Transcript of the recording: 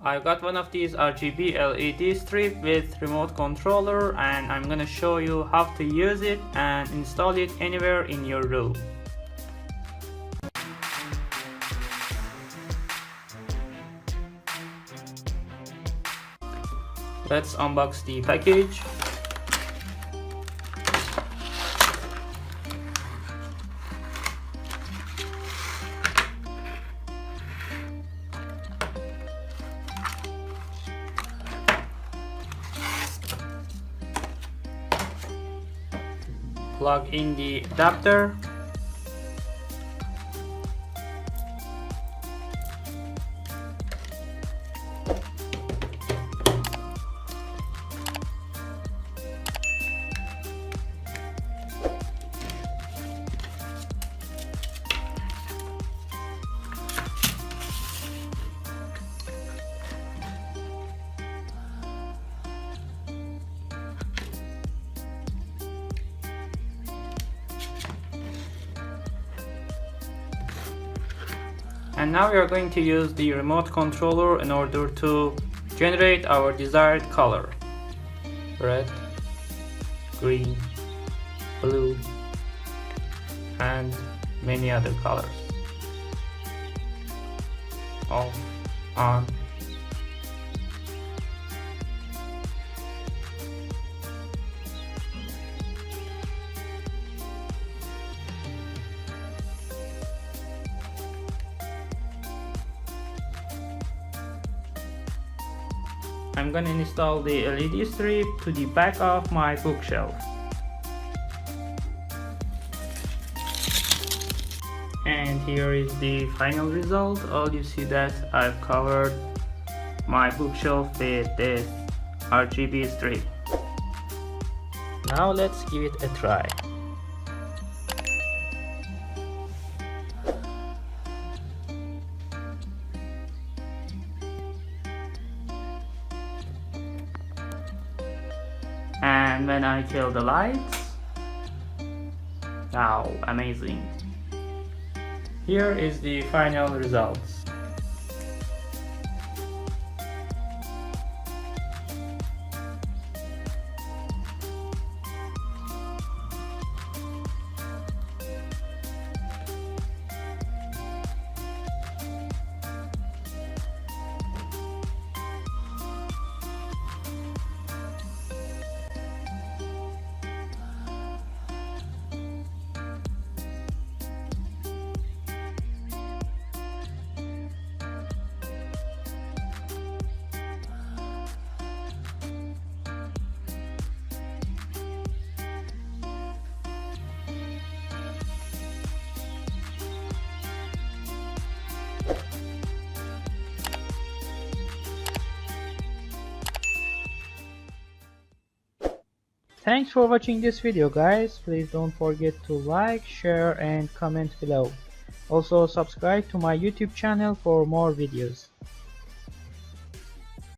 I got one of these RGB LED strip with remote controller, and I'm gonna show you how to use it and install it anywhere in your room. Let's unbox the package. Plug in the adapter. And now we are going to use the remote controller in order to generate our desired color. Red, green, blue, and many other colors. Off, on. I'm gonna install the LED strip to the back of my bookshelf. And here is the final result. All you see that I've covered my bookshelf with this RGB strip. Now let's give it a try. And when I kill the lights, wow, amazing. Here is the final results. Thanks for watching this video, guys. Please don't forget to like, share and comment below. Also subscribe to my YouTube channel for more videos.